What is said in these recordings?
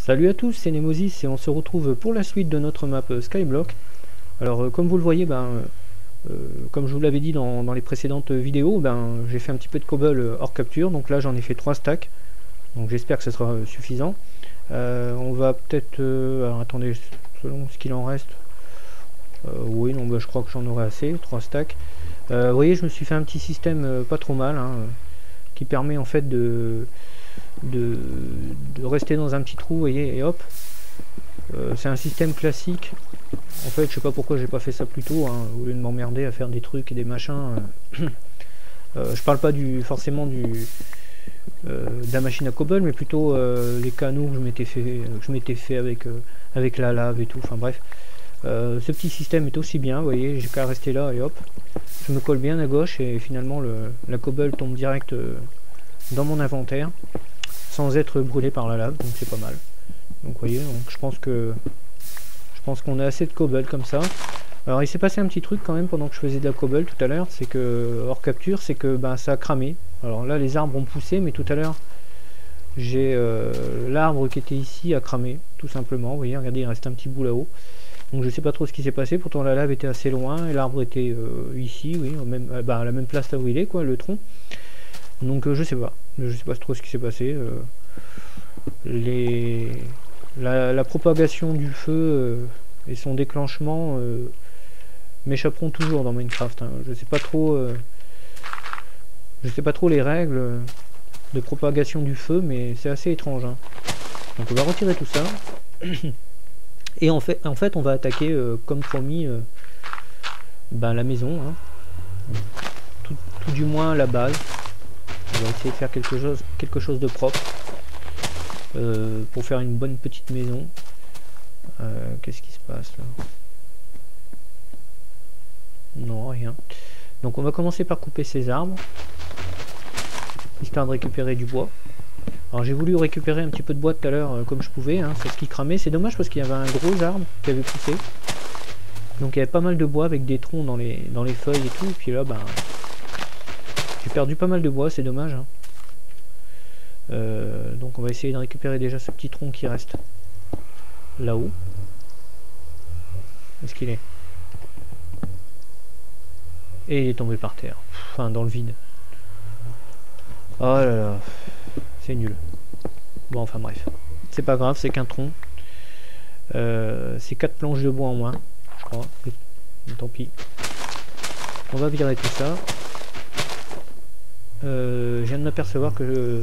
Salut à tous, c'est Nemosis et on se retrouve pour la suite de notre map Skyblock. Alors comme vous le voyez, comme je vous l'avais dit dans les précédentes vidéos, j'ai fait un petit peu de cobble hors capture, donc là j'en ai fait 3 stacks, donc j'espère que ce sera suffisant. On va peut-être, alors attendez, selon ce qu'il en reste, oui, non, je crois que j'en aurai assez, 3 stacks. Vous voyez, je me suis fait un petit système pas trop mal, qui permet en fait de rester dans un petit trou, vous voyez, et hop. C'est un système classique. En fait, je sais pas pourquoi j'ai pas fait ça plus tôt, au lieu de m'emmerder à faire des trucs et des machins. Je parle pas forcément de la machine à cobble, mais plutôt les canaux que je m'étais fait avec la lave et tout. Enfin bref, ce petit système est aussi bien. Vous voyez, j'ai qu'à rester là et hop, je me colle bien à gauche et finalement la cobble tombe direct dans mon inventaire sans être brûlé par la lave, donc c'est pas mal. Donc vous voyez, donc je pense qu'on a assez de cobble comme ça. Alors il s'est passé un petit truc quand même pendant que je faisais de la cobble tout à l'heure, c'est que hors capture, c'est que ça a cramé. Alors là les arbres ont poussé, mais tout à l'heure j'ai l'arbre qui était ici a cramé, tout simplement. Vous voyez, regardez, il reste un petit bout là-haut. Donc je sais pas trop ce qui s'est passé, pourtant la lave était assez loin et l'arbre était ici, oui, à la même place là où il est, quoi, le tronc. Donc je sais pas trop ce qui s'est passé. La propagation du feu et son déclenchement m'échapperont toujours dans Minecraft. Je sais pas trop les règles de propagation du feu, mais c'est assez étrange. Donc on va retirer tout ça. Et en fait on va attaquer comme promis la maison, tout du moins la base. On va essayer de faire quelque chose de propre pour faire une bonne petite maison. Qu'est-ce qui se passe là? Non, rien. Donc on va commencer par couper ces arbres, histoire de récupérer du bois. Alors j'ai voulu récupérer un petit peu de bois tout à l'heure comme je pouvais, c'est ce qui cramait. C'est dommage parce qu'il y avait un gros arbre qui avait poussé. Donc il y avait pas mal de bois avec des troncs dans les feuilles et tout. Et puis là, j'ai perdu pas mal de bois, c'est dommage. Donc on va essayer de récupérer déjà ce petit tronc qui reste là-haut. Où est-ce qu'il est? Et il est tombé par terre. Enfin, dans le vide. Oh là là. C'est nul. Bon, enfin bref. C'est pas grave, c'est qu'un tronc. C'est 4 planches de bois en moins, je crois. Mais tant pis. On va virer tout ça. Je viens de m'apercevoir que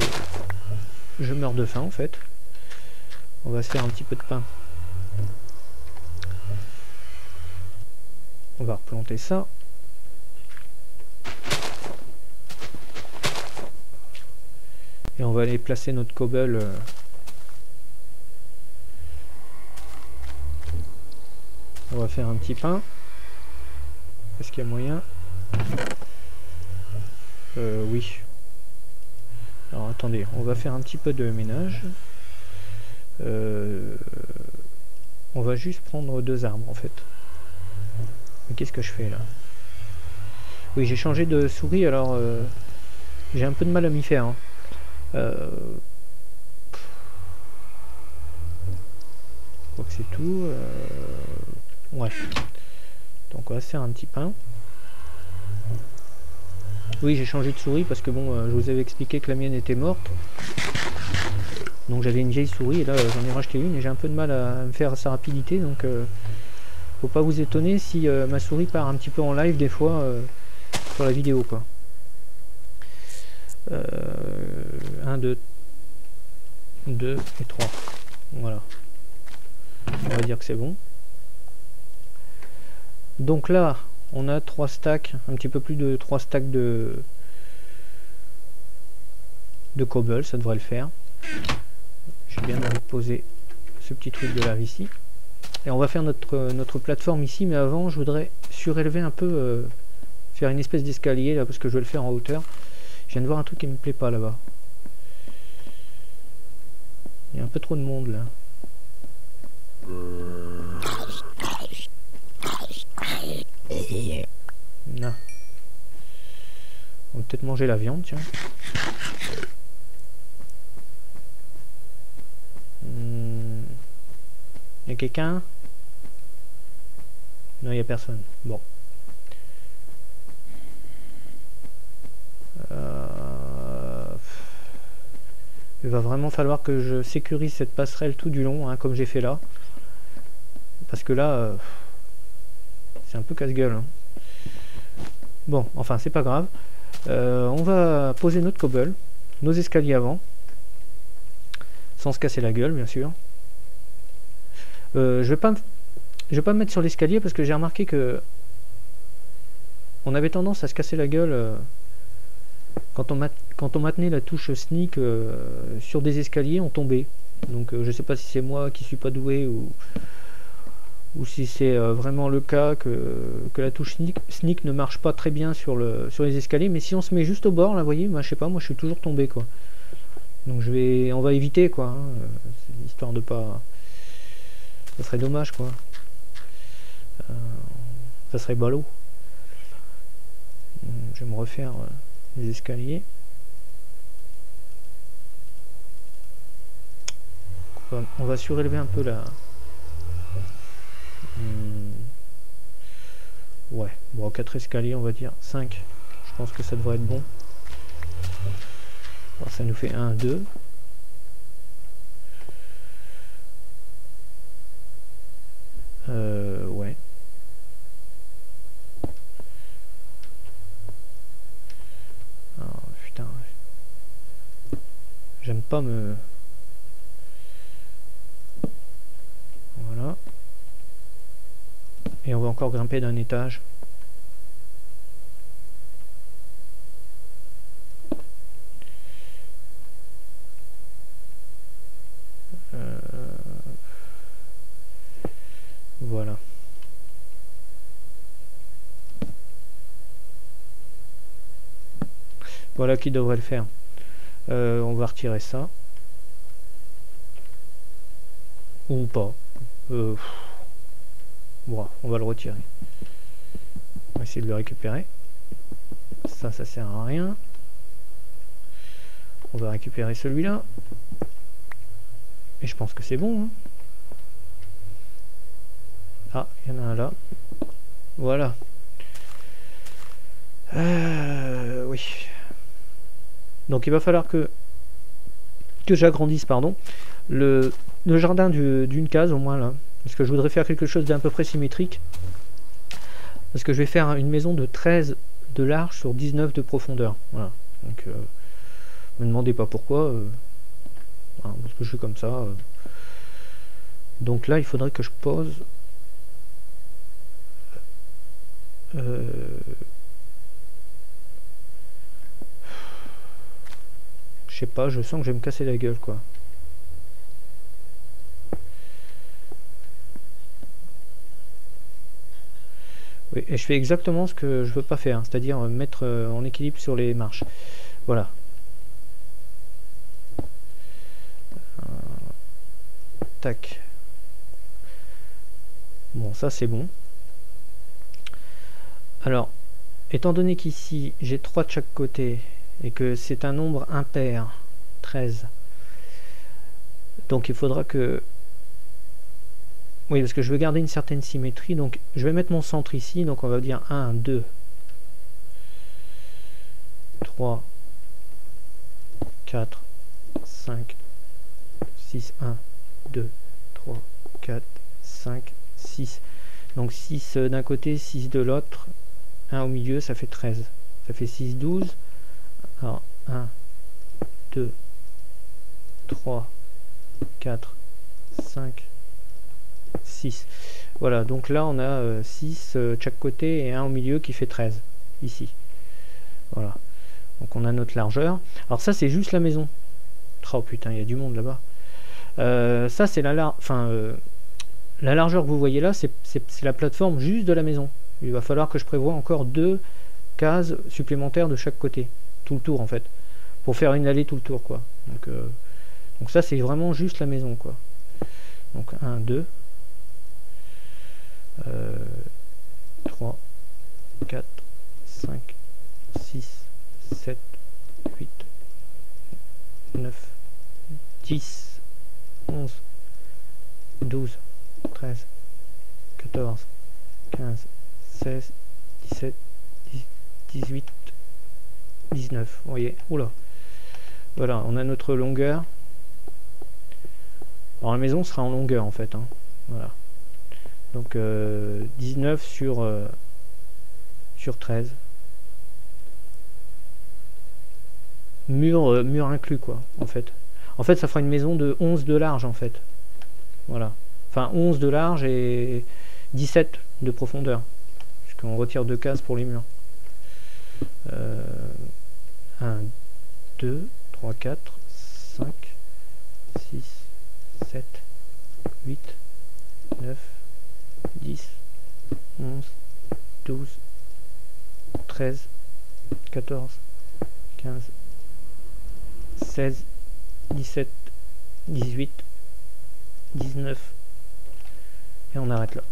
je meurs de faim en fait. On va se faire un petit peu de pain. On va replanter ça. Et on va aller placer notre cobble. On va faire un petit pain. Est-ce qu'il y a moyen? Oui. Alors attendez, on va faire un petit peu de ménage. On va juste prendre 2 arbres en fait. Mais qu'est-ce que je fais là? Oui, j'ai changé de souris, alors j'ai un peu de mal à m'y faire. Je crois que c'est tout. Ouais. Donc on va se faire un petit pain. Oui, j'ai changé de souris parce que bon, je vous avais expliqué que la mienne était morte. Donc j'avais une vieille souris et là j'en ai racheté une et j'ai un peu de mal à me faire sa rapidité. Donc faut pas vous étonner si ma souris part un petit peu en live des fois sur la vidéo quoi. 1, 2 et 3. Voilà. On va dire que c'est bon. Donc là, on a 3 stacks, un petit peu plus de 3 stacks de cobble, ça devrait le faire. J'ai bien envie de poser ce petit truc de lave ici. Et on va faire notre plateforme ici, mais avant je voudrais surélever un peu, faire une espèce d'escalier là, parce que je vais le faire en hauteur. Je viens de voir un truc qui me plaît pas là-bas. Il y a un peu trop de monde là. Non. On va peut-être manger la viande, tiens. y a quelqu'un? Non, il n'y a personne. Bon. Il va vraiment falloir que je sécurise cette passerelle tout du long, hein, comme j'ai fait là. Parce que là, c'est un peu casse-gueule. Hein. Bon, enfin, c'est pas grave. On va poser notre cobble, nos escaliers avant. Sans se casser la gueule, bien sûr. Je vais pas me mettre sur l'escalier parce que j'ai remarqué que on avait tendance à se casser la gueule quand on maintenait la touche sneak sur des escaliers, on tombait. Donc je sais pas si c'est moi qui suis pas doué ou si c'est vraiment le cas que la touche sneak ne marche pas très bien sur les escaliers. Mais si on se met juste au bord, là, vous voyez, moi je sais pas, moi je suis toujours tombé quoi. Donc on va éviter quoi, hein, histoire de pas. Ça serait dommage quoi. Ça serait ballot. Je vais me refaire les escaliers. On va surélever un peu la. Ouais, bon 4 escaliers on va dire, 5. Je pense que ça devrait être bon. Alors, ça nous fait 1, 2. Ouais. Alors, putain. J'aime pas me... Voilà. Et on va encore grimper d'un étage. Voilà. Voilà qui devrait le faire. On va retirer ça. Ou pas. Bon, on va le retirer. On va essayer de le récupérer. Ça sert à rien. On va récupérer celui-là. Et je pense que c'est bon. Hein. Ah, il y en a un là. Voilà. Oui. Donc il va falloir que j'agrandisse, pardon, le jardin d'une case au moins là. Parce que je voudrais faire quelque chose d'à peu près symétrique. Parce que je vais faire une maison de 13 de large sur 19 de profondeur. Voilà. Donc me demandez pas pourquoi. Voilà, parce que je suis comme ça. Donc là il faudrait que je pose. Je sais pas, je sens que je vais me casser la gueule quoi. Oui, et je fais exactement ce que je veux pas faire, c'est-à-dire mettre en équilibre sur les marches. Voilà. Tac. Bon, ça c'est bon. Alors, étant donné qu'ici j'ai 3 de chaque côté et que c'est un nombre impair, 13, donc il faudra que... Oui, parce que je veux garder une certaine symétrie, donc je vais mettre mon centre ici, donc on va dire 1, 2, 3, 4, 5, 6, 1, 2, 3, 4, 5, 6. Donc 6 d'un côté, 6 de l'autre, 1 au milieu, ça fait 13. Ça fait 6, 12. Alors 1, 2, 3, 4, 5, 6. Voilà, donc là on a 6 de chaque côté et 1 au milieu qui fait 13 ici. Voilà, donc on a notre largeur. Alors ça c'est juste la maison. Oh putain, il y a du monde là-bas. Ça c'est la largeur que vous voyez là, c'est la plateforme juste de la maison. Il va falloir que je prévoie encore 2 cases supplémentaires de chaque côté, tout le tour en fait, pour faire une allée tout le tour quoi. Donc ça c'est vraiment juste la maison quoi. Donc 1, 2, 3, 4, 5, 6, 7, 8, 9, 10, 11, 12, 13, 14, 15, 16, 17, 18, 19. Vous voyez, oula. Voilà, on a notre longueur. Alors la maison sera en longueur en fait. Hein. Voilà. Donc 19 sur 13. Mur inclus quoi, en fait. En fait, ça fera une maison de 11 de large en fait. Voilà. Enfin 11 de large et 17 de profondeur. Puisqu'on retire 2 cases pour les murs. 1, 2, 3, 4, 5, 6, 7, 8, 9, 10, 11, 12, 13, 14, 15, 16, 17, 18, 19. Et on arrête là.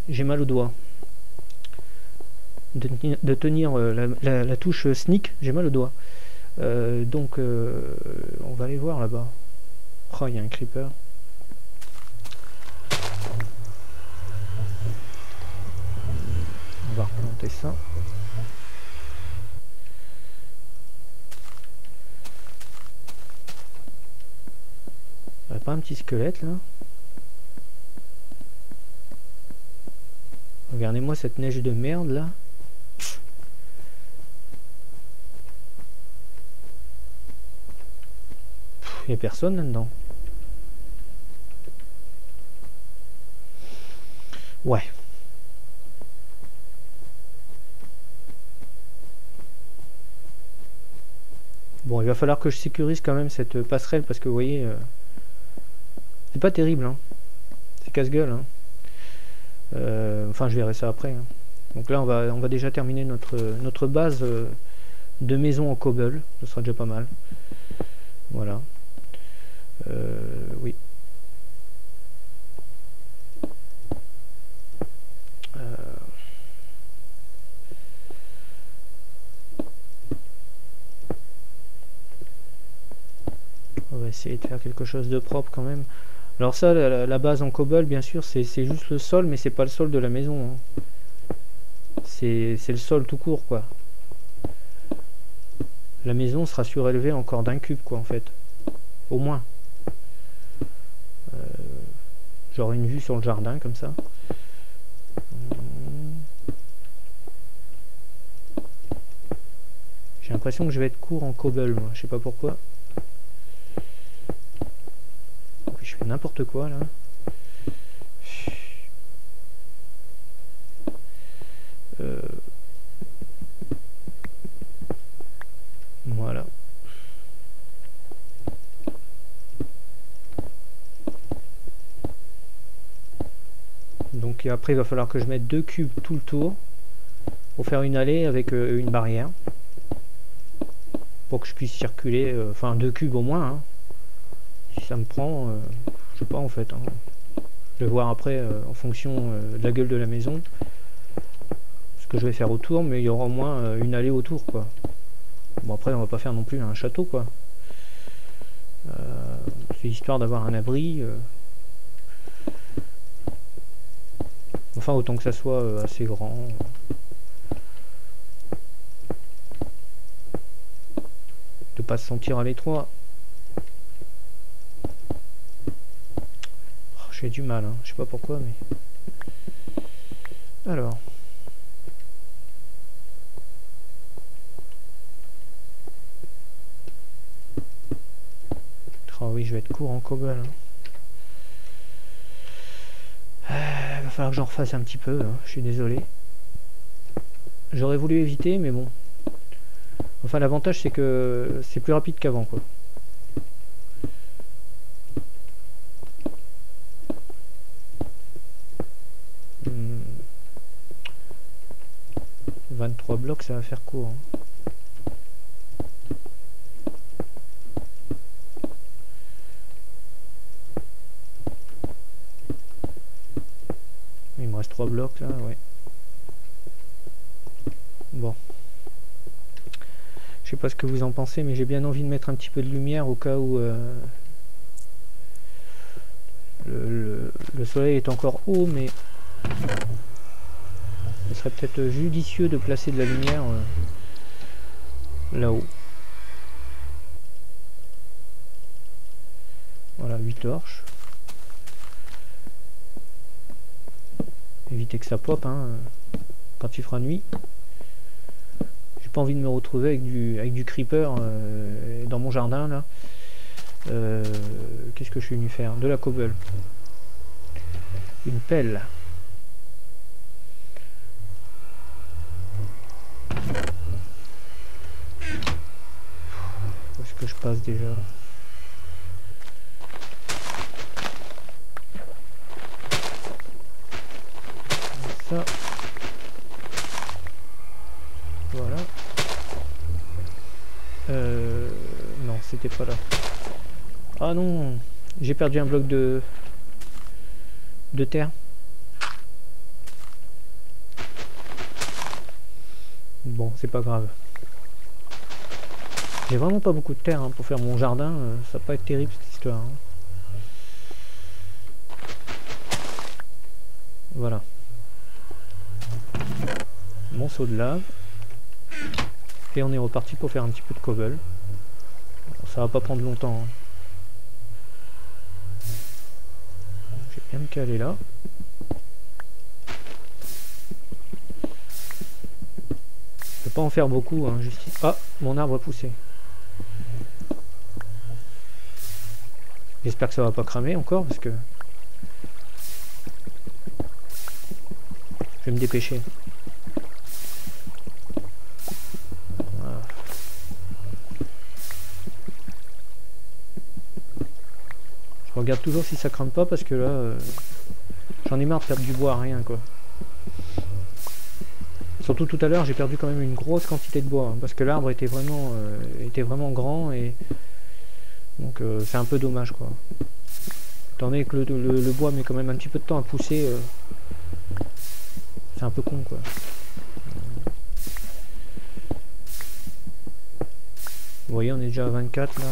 J'ai mal au doigt. De tenir la touche sneak, j'ai mal au doigt. Donc, on va aller voir là-bas. Oh, il y a un creeper. On va replanter ça. Pas un petit squelette là? Regardez-moi cette neige de merde là. Il n'y a personne là-dedans. Ouais. Bon, il va falloir que je sécurise quand même cette passerelle parce que vous voyez, c'est pas terrible. Hein. C'est casse-gueule. Hein. Enfin, je verrai ça après. Hein. Donc là, on va déjà terminer notre base de maison en cobble. Ce sera déjà pas mal. Voilà. Oui. On va essayer de faire quelque chose de propre quand même. Alors ça, la base en cobble, bien sûr, c'est juste le sol, mais c'est pas le sol de la maison. Hein. C'est le sol tout court, quoi. La maison sera surélevée encore d'un cube, quoi, en fait. Au moins. J'aurai une vue sur le jardin, comme ça. J'ai l'impression que je vais être court en cobble, moi. Je sais pas pourquoi. Je fais n'importe quoi, là. Voilà. Donc après il va falloir que je mette 2 cubes tout le tour pour faire une allée avec une barrière pour que je puisse circuler, enfin 2 cubes au moins. Hein. Si ça me prend, je sais pas en fait. Hein. Je vais voir après en fonction de la gueule de la maison ce que je vais faire autour, mais il y aura au moins une allée autour quoi. Bon après on va pas faire non plus un château quoi. C'est histoire d'avoir un abri. Enfin autant que ça soit assez grand. De pas se sentir à l'étroit. Oh, j'ai du mal, hein. Je sais pas pourquoi mais. Alors. Oh oui, je vais être court en cobble. Hein. Va falloir que j'en refasse un petit peu, hein. Je suis désolé. J'aurais voulu éviter, mais bon. Enfin, l'avantage, c'est que c'est plus rapide qu'avant, quoi. Hmm. 23 blocs, ça va faire court. Hein. Il me reste 3 blocs là, ouais. Bon. Je sais pas ce que vous en pensez, mais j'ai bien envie de mettre un petit peu de lumière au cas où Le soleil est encore haut, mais il serait peut-être judicieux de placer de la lumière là-haut. Voilà, 8 torches. Éviter que ça pop hein, quand il fera nuit. J'ai pas envie de me retrouver avec du creeper dans mon jardin là. Qu'est-ce que je suis venu faire? De la cobble. Une pelle. Où est-ce que je passe déjà? Ça. Voilà. Non, c'était pas là. Ah non, j'ai perdu un bloc de terre. Bon, c'est pas grave. J'ai vraiment pas beaucoup de terre hein, pour faire mon jardin. Ça va pas être terrible cette histoire. Hein. Voilà. Mon seau de lave. Et on est reparti pour faire un petit peu de cobble. Ça va pas prendre longtemps. Hein. Je vais bien me caler là. Je peux pas en faire beaucoup. Hein, juste... Ah, mon arbre a poussé. J'espère que ça va pas cramer encore parce que... Je vais me dépêcher. Voilà. Je regarde toujours si ça crame pas parce que là... J'en ai marre de perdre du bois à rien quoi. Surtout tout à l'heure j'ai perdu quand même une grosse quantité de bois hein, parce que l'arbre était vraiment grand et donc c'est un peu dommage quoi. Étant donné que le bois met quand même un petit peu de temps à pousser, c'est un peu con quoi. Vous voyez on est déjà à 24 là.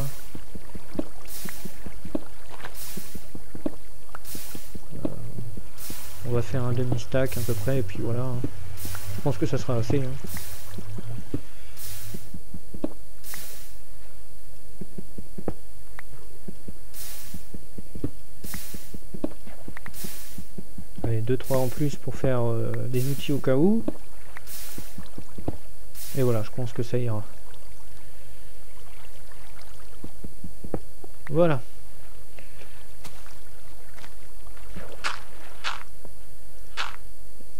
On va faire un demi-stack à peu près et puis voilà. Hein. Je pense que ça sera assez. Hein. Allez, 2-3 en plus pour faire des outils au cas où. Et voilà, je pense que ça ira. Voilà.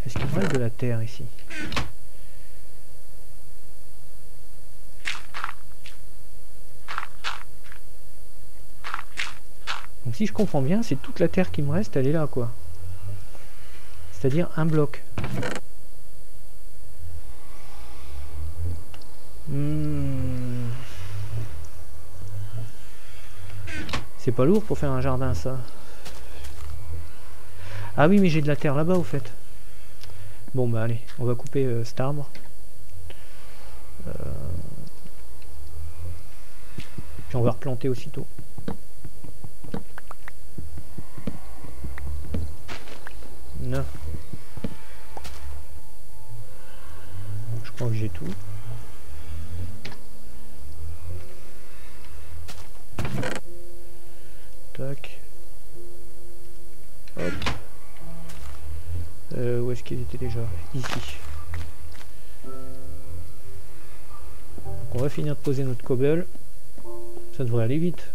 Est-ce qu'il me reste de la terre ici? Donc si je comprends bien, c'est toute la terre qui me reste, elle est là quoi. C'est-à-dire un bloc. C'est pas lourd pour faire un jardin ça. Ah oui mais j'ai de la terre là-bas au fait. Bon bah allez, on va couper cet arbre. Puis on va replanter aussitôt. Non. Je crois que j'ai tout. Tac. Hop. Où est-ce qu'il était déjà? Ici. Donc on va finir de poser notre cobble. Ça devrait aller vite.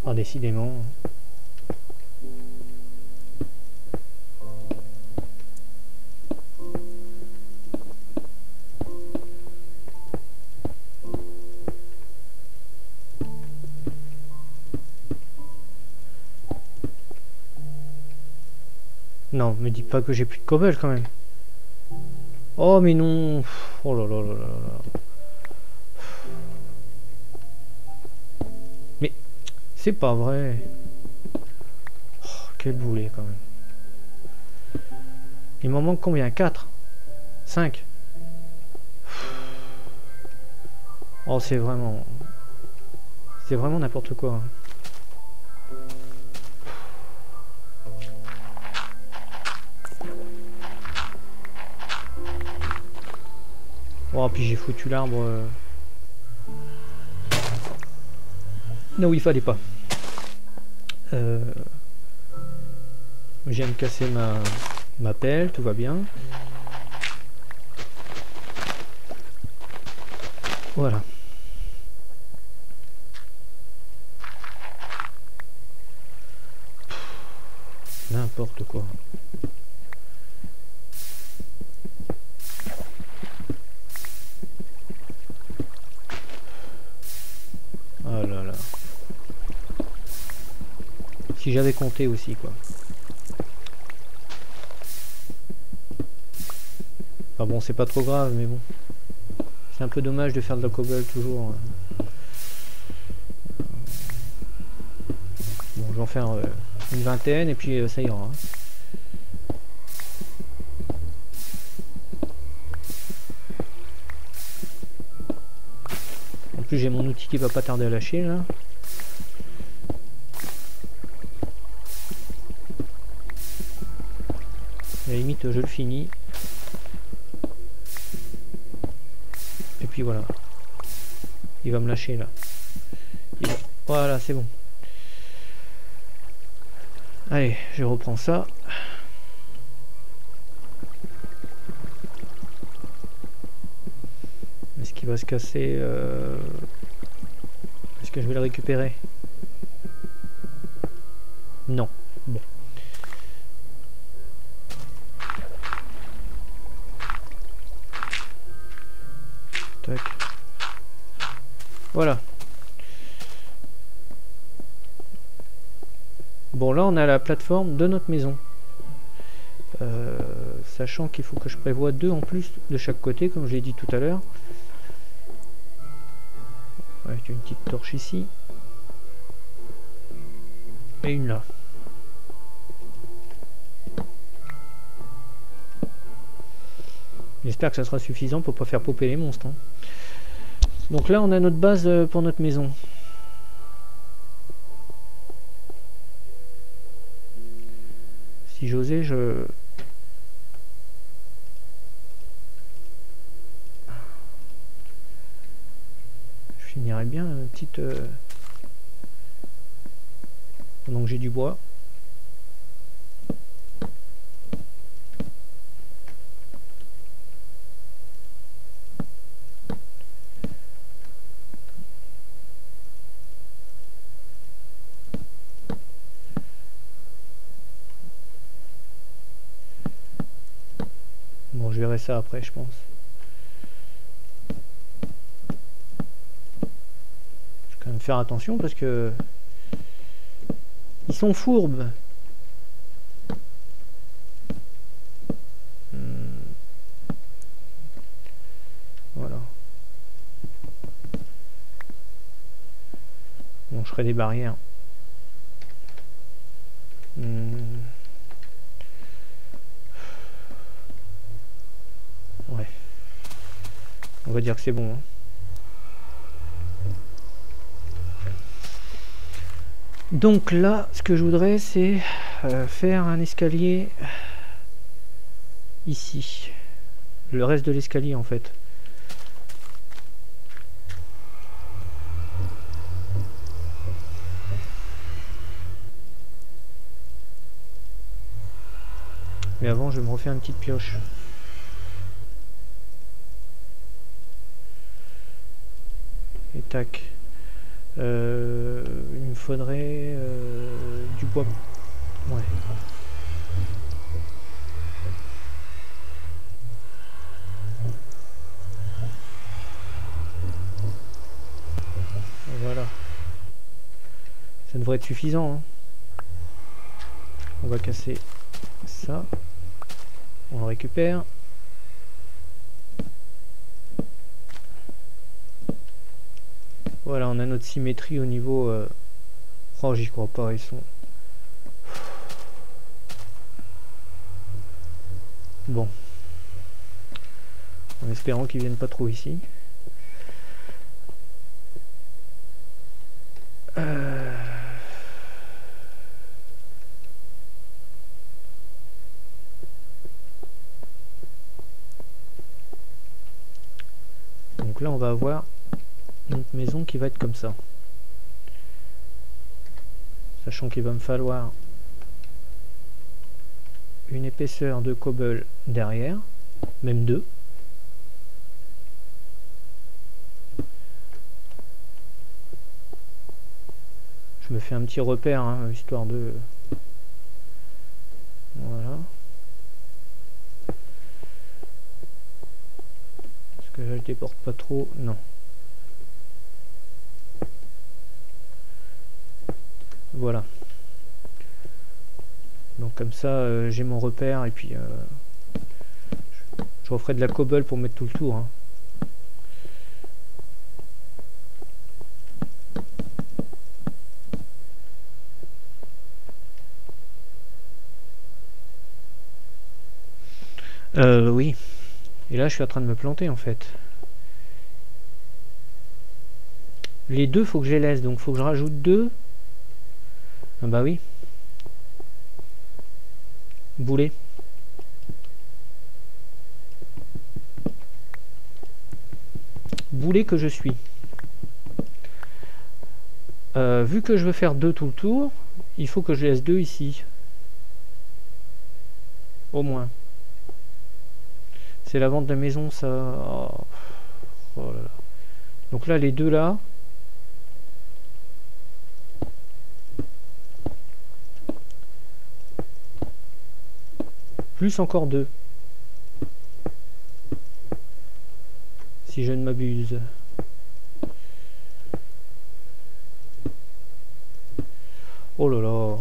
Ah, décidément. Non, me dis pas que j'ai plus de cobble quand même. Oh mais non. Oh là là là là là. Mais c'est pas vrai. Quel boulet quand même. Il m'en manque combien? 4? 5? Oh, c'est vraiment... C'est vraiment n'importe quoi. Oh, puis j'ai foutu l'arbre... là où il fallait pas. Je viens de casser ma pelle, tout va bien. Voilà. N'importe quoi. Oh là là. Si j'avais compté aussi, quoi. Enfin bon, c'est pas trop grave, mais bon. C'est un peu dommage de faire de la cobble toujours. Bon, je vais en faire une vingtaine et puis ça ira. En plus, j'ai mon outil qui va pas tarder à lâcher là. À la limite, je le finis. Et puis voilà. Il va me lâcher là. Voilà, c'est bon. Allez, je reprends ça. Est-ce qu'il va se casser Est-ce que je vais le récupérer? Non. Bon. Tac. Voilà. Bon, là on a la plateforme de notre maison. Sachant qu'il faut que je prévoie 2 en plus de chaque côté, comme je l'ai dit tout à l'heure. Ouais, j'ai une petite torche ici. Et une là. J'espère que ça sera suffisant pour pas faire popper les monstres. Hein. Donc là on a notre base pour notre maison. Si j'osais, je finirais bien une petite... Donc j'ai du bois. Bon, je verrai ça après, je pense. Je vais quand même faire attention parce que ils sont fourbes. Voilà. Bon, je ferai des barrières. Ouais. On va dire que c'est bon. Hein. Donc là, ce que je voudrais, c'est faire un escalier ici. Le reste de l'escalier, en fait. Mais avant, je vais me refaire une petite pioche. Et tac. Il me faudrait du bois. Ouais. Voilà. Ça devrait être suffisant. Hein. On va casser ça. On le récupère. Voilà, on a notre symétrie au niveau... Oh, j'y crois pas, ils sont... Bon. En espérant qu'ils viennent pas trop ici. Donc là on va avoir notre maison qui va être comme ça. Sachant qu'il va me falloir une épaisseur de cobble derrière, même deux. Je me fais un petit repère, hein, histoire de... Voilà. Est-ce que je déporte pas trop? Non. Voilà. Donc comme ça, j'ai mon repère et puis je referai de la cobble pour mettre tout le tour. Hein. Oui. Et là, je suis en train de me planter en fait. Les deux, faut que je les laisse, donc faut que je rajoute deux. Ah bah oui. Boulet. Boulet que je suis. Vu que je veux faire deux tout le tour, il faut que je laisse deux ici. Au moins. C'est la vente de la maison, ça... Oh. Oh là là. Donc là, les deux là... Plus encore deux. Si je ne m'abuse. Oh là là.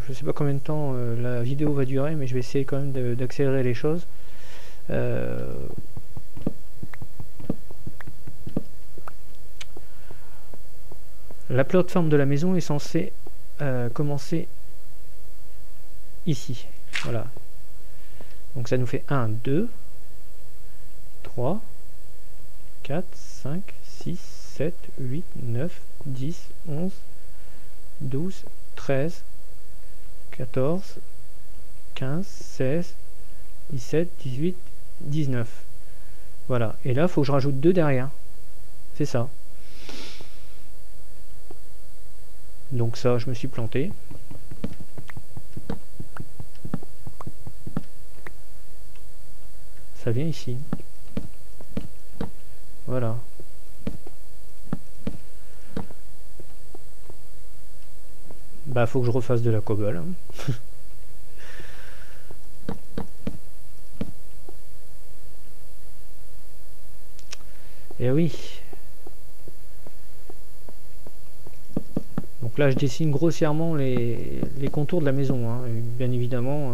Je sais pas combien de temps la vidéo va durer, mais je vais essayer quand même d'accélérer les choses. La plateforme de la maison est censée commencer ici. Voilà. Donc ça nous fait 1, 2, 3, 4, 5, 6, 7, 8, 9, 10, 11, 12, 13, 14, 15, 16, 17, 18, 19. Voilà. Et là, il faut que je rajoute 2 derrière. C'est ça. Donc ça, je me suis planté. Ça vient ici. Voilà. Bah, faut que je refasse de la cobble. Hein. Et oui. Donc là, je dessine grossièrement les contours de la maison. Hein. Bien évidemment,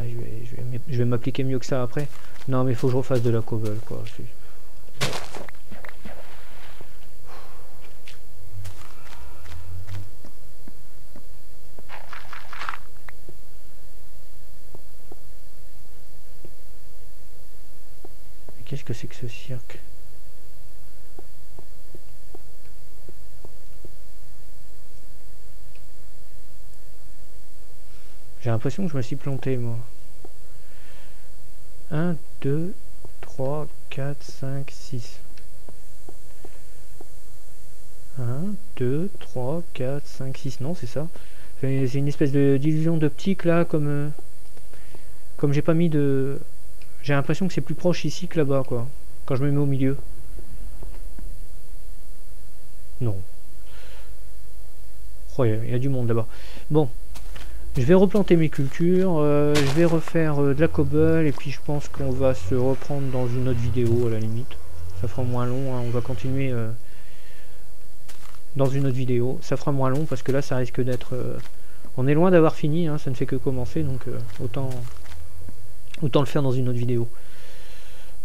je vais m'appliquer mieux que ça après. Non, mais il faut que je refasse de la cobble, quoi. Mais qu'est-ce que c'est que ce cirque? J'ai l'impression que je me suis planté, moi. 1, 2, 3, 4, 5, 6. 1, 2, 3, 4, 5, 6. Non, c'est ça. C'est une espèce d'illusion d'optique, là, comme j'ai pas mis de... J'ai l'impression que c'est plus proche ici que là-bas, quoi. Quand je me mets au milieu. Non. Oh, il y a du monde là-bas. Bon. Je vais replanter mes cultures, je vais refaire de la cobble et puis je pense qu'on va se reprendre dans une autre vidéo à la limite. Ça fera moins long, hein, on va continuer dans une autre vidéo. Ça fera moins long parce que là ça risque d'être... on est loin d'avoir fini, hein, ça ne fait que commencer, donc autant le faire dans une autre vidéo.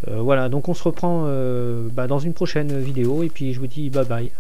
Voilà, donc on se reprend dans une prochaine vidéo et puis je vous dis bye bye.